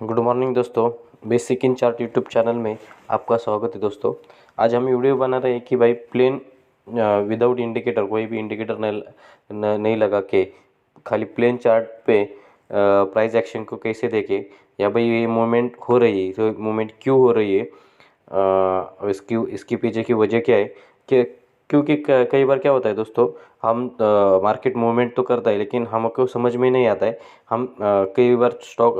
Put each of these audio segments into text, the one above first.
Good morning दोस्तों। Basic in chart YouTube channel में आपका स्वागत है दोस्तों। आज हम वीडियो बना रहे हैं कि भाई प्लेन विदाउट इंडिकेटर, कोई भी इंडिकेटर नहीं लगा के खाली प्लेन चार्ट पे प्राइस एक्शन को कैसे देखें, या भाई ये मूवमेंट हो रही है तो मूवमेंट क्यों हो रही है, इसकी इसके पीछे की वजह क्या है। कि क्योंकि कई बार क्या होता है दोस्तों, हम मार्केट मूवमेंट तो करता है लेकिन हमको समझ में नहीं आता है। हम कई बार स्टॉक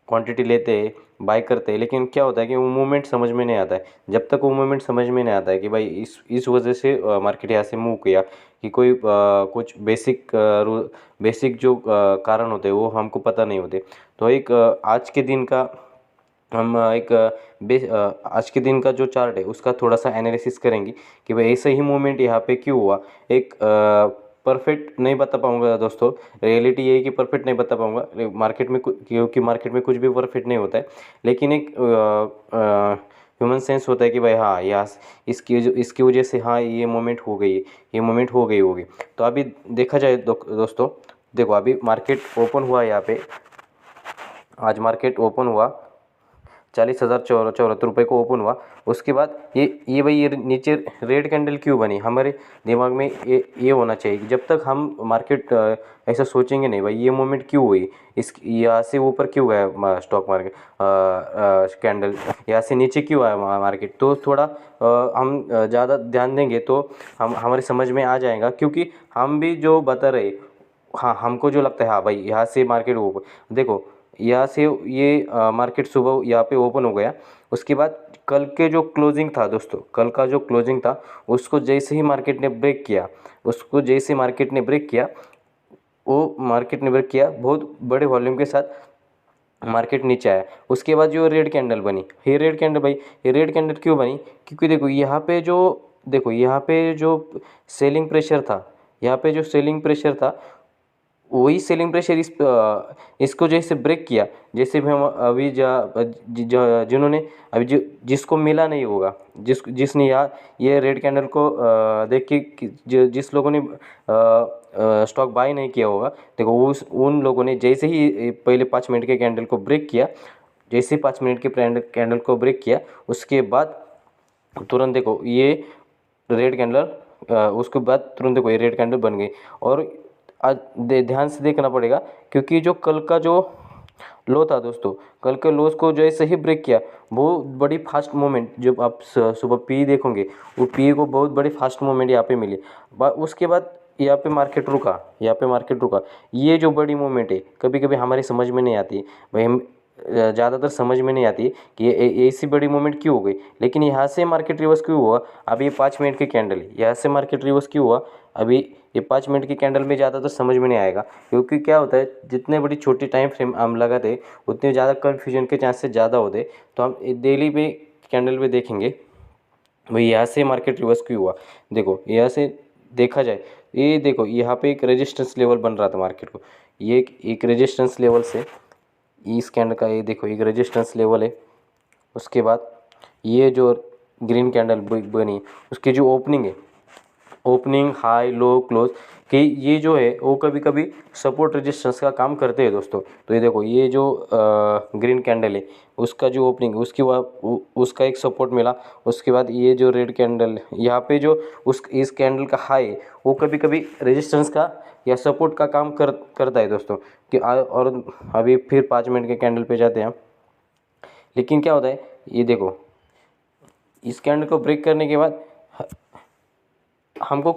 क्वांटिटी लेते हैं, बाय करते हैं, लेकिन क्या होता है कि वो मूवमेंट समझ में नहीं आता है। जब तक वो मूवमेंट समझ में नहीं आता है कि भाई इस वजह से मार्केट यहाँ से मूव किया, कि कोई कुछ बेसिक जो कारण होते हैं वो हमको पता नहीं होते। तो एक आज के दिन का हम आज के दिन का जो चार्ट है उसका थोड़ा सा एनालिसिस करेंगे कि भाई ऐसे ही मूवमेंट यहाँ पे क्यों हुआ। एक परफेक्ट नहीं बता पाऊंगा दोस्तों, रियलिटी ये है कि परफेक्ट नहीं बता पाऊंगा मार्केट में, क्योंकि मार्केट में कुछ भी परफेक्ट नहीं होता है। लेकिन एक ह्यूमन सेंस होता है कि भाई हाँ, यहाँ इसकी वजह से हाँ ये मूवमेंट हो गई, ये मूवमेंट हो गई होगी। तो अभी देखा जाए दोस्तों, देखो अभी मार्केट ओपन हुआ यहाँ पे। आज मार्केट ओपन हुआ 40,074 रुपये को ओपन हुआ। उसके बाद ये भाई ये नीचे रेड कैंडल क्यों बनी, हमारे दिमाग में ये होना चाहिए कि जब तक हम मार्केट ऐसा सोचेंगे नहीं भाई ये मूवमेंट क्यों हुई, इस यहाँ से ऊपर क्यों गया स्टॉक मार्केट, कैंडल यहाँ से नीचे क्यों आया मार्केट, तो थोड़ा हम ज़्यादा ध्यान देंगे तो हम हमारी समझ में आ जाएगा। क्योंकि हम भी जो बता रहे, हाँ हमको जो लगता है हाँ भाई यहाँ से मार्केट ऊपर, देखो यहाँ से ये मार्केट सुबह यहाँ पे ओपन हो गया। उसके बाद कल के जो क्लोजिंग था दोस्तों, कल का जो क्लोजिंग था उसको जैसे ही मार्केट ने ब्रेक किया, उसको जैसे मार्केट ने ब्रेक किया, वो मार्केट ने ब्रेक किया बहुत बड़े वॉल्यूम के साथ मार्केट नीचे आया। उसके बाद जो रेड कैंडल बनी, ये रेड कैंडल भाई, ये रेड कैंडल क्यों बनी, क्योंकि देखो यहाँ पे जो, देखो यहाँ पे जो सेलिंग प्रेशर था, यहाँ पे जो सेलिंग प्रेशर था वही सेलिंग प्रेशर इसको जैसे ब्रेक किया, जैसे भी हम अभी जिन्होंने अभी जिसको मिला नहीं होगा, जिसने ये रेड कैंडल को देख के जिस लोगों ने स्टॉक बाय नहीं किया होगा, देखो उन लोगों ने जैसे ही पहले 5 मिनट के कैंडल को ब्रेक किया, जैसे ही 5 मिनट के कैंडल को ब्रेक किया उसके बाद तुरंत देखो ये रेड कैंडल, उसके बाद तुरंत देखो ये रेड कैंडल बन गई। और आज ध्यान से देखना पड़ेगा, क्योंकि जो कल का जो लो था दोस्तों, कल के लोस को जैसे ही ब्रेक किया, वो बड़ी फास्ट मूवमेंट, जब आप सुबह पी देखोगे वो पी को बहुत बड़ी फास्ट मूवमेंट यहाँ पे मिली। उसके बाद यहाँ पे मार्केट रुका, यहाँ पे मार्केट रुका। ये जो बड़ी मूवमेंट है कभी कभी हमारी समझ में नहीं आती भाई, हम ज़्यादातर समझ में नहीं आती कि ये ऐसी बड़ी मूवमेंट क्यों हो गई। लेकिन यहाँ से मार्केट रिवर्स क्यों हुआ, अभी ये 5 मिनट की कैंडल है, यहाँ से मार्केट रिवर्स क्यों हुआ, अभी ये 5 मिनट की कैंडल में ज़्यादातर समझ में नहीं आएगा। क्योंकि क्या होता है, जितने बड़ी छोटी टाइम फ्रेम हम लगाते उतने ज़्यादा कन्फ्यूजन के चांसेस ज़्यादा होते। तो हम डेली पे कैंडल पे देखेंगे भाई यहाँ से मार्केट रिवर्स क्यों हुआ। देखो यहाँ से देखा जाए, ये देखो यहाँ पे एक रेजिस्टेंस लेवल बन रहा था मार्केट को, ये एक रेजिस्टेंस लेवल से इस कैंडल का, ये देखो एक रेजिस्टेंस लेवल है। उसके बाद ये जो ग्रीन कैंडल बनी उसकी जो ओपनिंग है, ओपनिंग हाई लो क्लोज कि ये जो है वो कभी कभी सपोर्ट रेजिस्टेंस का काम करते हैं दोस्तों। तो ये देखो ये जो ग्रीन कैंडल है उसका जो ओपनिंग, उसका एक सपोर्ट मिला। उसके बाद ये जो रेड कैंडल यहाँ पे जो इस कैंडल का हाई है वो कभी कभी रेजिस्टेंस का या सपोर्ट का काम करता है दोस्तों। और अभी फिर 5 मिनट के कैंडल पे जाते हैं। लेकिन क्या होता है, ये देखो इस कैंडल को ब्रेक करने के बाद हमको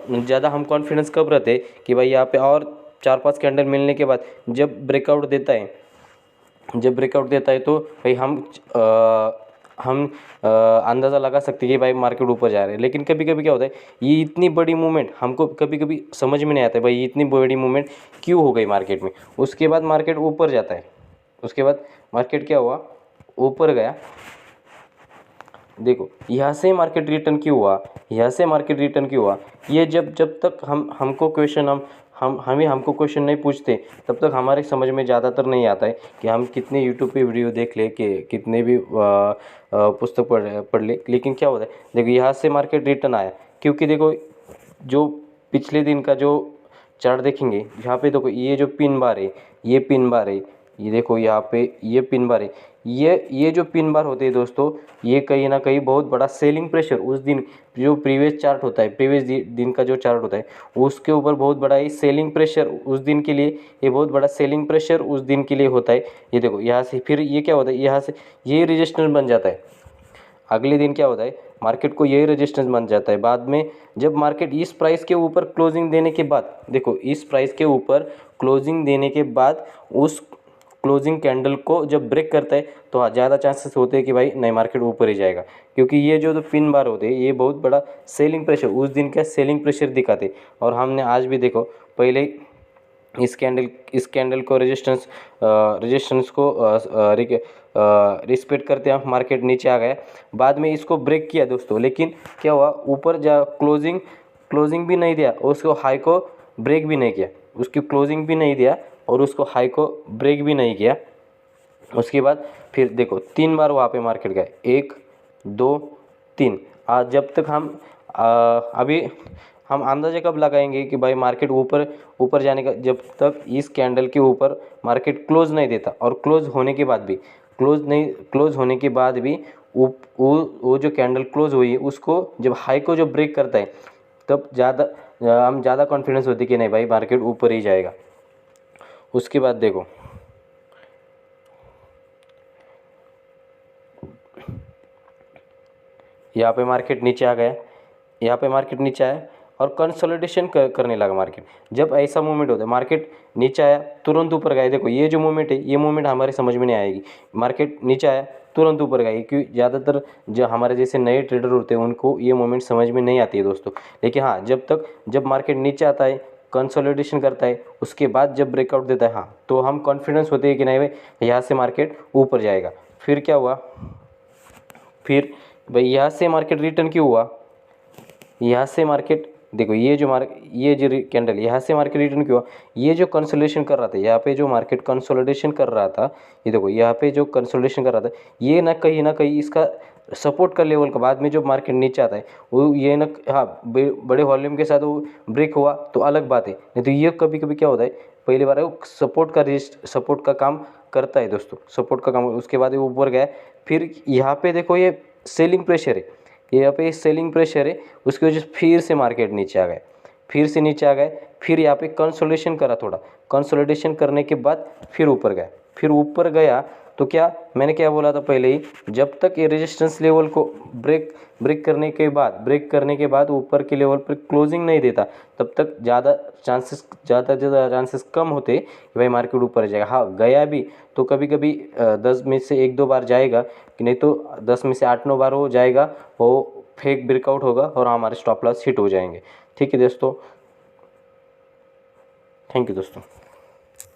ज़्यादा हम कॉन्फिडेंस कब रहते कि भाई यहाँ पे और 4-5 कैंडल मिलने के बाद जब ब्रेकआउट देता है, जब ब्रेकआउट देता है तो भाई हम अंदाज़ा लगा सकते हैं कि भाई मार्केट ऊपर जा रहा है। लेकिन कभी कभी क्या होता है, ये इतनी बड़ी मूवमेंट हमको कभी कभी समझ में नहीं आता है भाई ये इतनी बड़ी मूवमेंट क्यों हो गई मार्केट में। उसके बाद मार्केट ऊपर जाता है, उसके बाद मार्केट क्या हुआ, ऊपर गया। देखो यहाँ से मार्केट रिटर्न क्यों हुआ, यहाँ से मार्केट रिटर्न क्यों हुआ, ये जब तक हमको क्वेश्चन हमको क्वेश्चन नहीं पूछते तब तक हमारे समझ में ज़्यादातर नहीं आता है कि हम कितने यूट्यूब पे वीडियो देख ले, कि कितने भी पुस्तक पढ़ ले। लेकिन क्या होता है, देखो यहाँ से मार्केट रिटर्न आया, क्योंकि देखो जो पिछले दिन का जो चार्ट देखेंगे यहाँ पे देखो ये जो पिन बार है, ये पिन बार है, ये देखो यहाँ पे ये पिन बार है, ये जो पिन बार होते हैं दोस्तों, ये कहीं ना कहीं बहुत बड़ा सेलिंग प्रेशर उस दिन जो प्रीवियस चार्ट होता है, प्रीवियस दिन का जो चार्ट होता है उसके ऊपर बहुत बड़ा ये सेलिंग प्रेशर उस दिन के लिए, ये बहुत बड़ा सेलिंग प्रेशर उस दिन के लिए होता है। ये देखो यहाँ से फिर ये क्या होता है, यहाँ से ये रेजिस्टेंस बन जाता है। अगले दिन क्या होता है, मार्केट को यही रेजिस्टेंस बन जाता है। बाद में जब मार्केट इस प्राइस के ऊपर क्लोजिंग देने के बाद, देखो इस प्राइस के ऊपर क्लोजिंग देने के बाद उस क्लोजिंग कैंडल को जब ब्रेक करता है तो हाँ ज़्यादा चांसेस होते हैं कि भाई नई मार्केट ऊपर ही जाएगा, क्योंकि ये जो पिन बार होते हैं ये बहुत बड़ा सेलिंग प्रेशर उस दिन का सेलिंग प्रेशर दिखाते। और हमने आज भी देखो पहले इस कैंडल को रेजिस्टेंस को रिस्पेक्ट करते हैं मार्केट नीचे आ गया। बाद में इसको ब्रेक किया दोस्तों, लेकिन क्या हुआ, ऊपर जा क्लोजिंग भी नहीं दिया, उसको हाई को ब्रेक भी नहीं किया, उसकी क्लोजिंग भी नहीं दिया और उसको हाई को ब्रेक भी नहीं किया। उसके बाद फिर देखो 3 बार वहाँ पे मार्केट गए, 1 2 3। आज जब तक अभी हम अंदाज़ा कब लगाएंगे कि भाई मार्केट ऊपर जाने का, जब तक इस कैंडल के ऊपर मार्केट क्लोज नहीं देता। और क्लोज होने के बाद भी वो जो कैंडल क्लोज हुई है उसको जब हाई को जो ब्रेक करता है तब हम ज़्यादा कॉन्फिडेंस होती है कि नहीं भाई मार्केट ऊपर ही जाएगा। उसके बाद देखो यहाँ पे मार्केट नीचे आ गया, यहाँ पे मार्केट नीचे आया और कंसोलिडेशन करने लगा मार्केट। जब ऐसा मूवमेंट होता है, मार्केट नीचे आया तुरंत ऊपर गया, देखो ये जो मूवमेंट है ये मूवमेंट हमारे समझ में नहीं आएगी। मार्केट नीचे आया तुरंत ऊपर गया, क्योंकि ज़्यादातर जो हमारे जैसे नए ट्रेडर होते हैं उनको ये मूवमेंट समझ में नहीं आती है दोस्तों। लेकिन हाँ जब मार्केट नीचे आता है, कंसोलिडेशन करता है, उसके बाद जब ब्रेकआउट देता है, हाँ तो हम कॉन्फिडेंस होते हैं कि नहीं भाई यहाँ से मार्केट ऊपर जाएगा। फिर क्या हुआ, फिर भाई यहाँ से मार्केट रिटर्न क्यों हुआ, यहाँ से मार्केट देखो ये जो कैंडल यहाँ से मार्केट रिटर्न क्यों हुआ, ये जो कंसोलिडेशन कर रहा था, यहाँ पे जो मार्केट कंसोलिडेशन कर रहा था, ये देखो यहाँ पे जो कंसोलिडेशन कर रहा था ये ना कहीं इसका सपोर्ट का लेवल का बाद में जो मार्केट नीचे आता है वो ये ना, हाँ बड़े वॉल्यूम के साथ वो ब्रेक हुआ तो अलग बात है, नहीं तो ये कभी कभी क्या होता है, पहली बार है वो सपोर्ट का काम करता है दोस्तों, सपोर्ट का काम, उसके बाद वो ऊपर गया। फिर यहाँ पे देखो ये सेलिंग प्रेशर है, यहाँ पे सेलिंग प्रेशर है, उसकी वजह से फिर से मार्केट नीचे आ गए, फिर यहाँ पे कंसोलिडेशन करा, थोड़ा कंसोलिडेशन करने के बाद फिर ऊपर गया तो क्या मैंने क्या बोला था पहले ही, जब तक ये रेजिस्टेंस लेवल को ब्रेक करने के बाद ऊपर के लेवल पर क्लोजिंग नहीं देता तब तक ज़्यादा चांसेस कम होते कि भाई मार्केट ऊपर जाएगा। हाँ गया भी तो कभी कभी 10 में से 1-2 बार जाएगा, कि नहीं तो 10 में से 8-9 बार हो जाएगा, वो फेक ब्रेकआउट होगा और हमारे स्टॉप लॉस हिट हो जाएंगे। ठीक है दोस्तों, थैंक यू दोस्तों।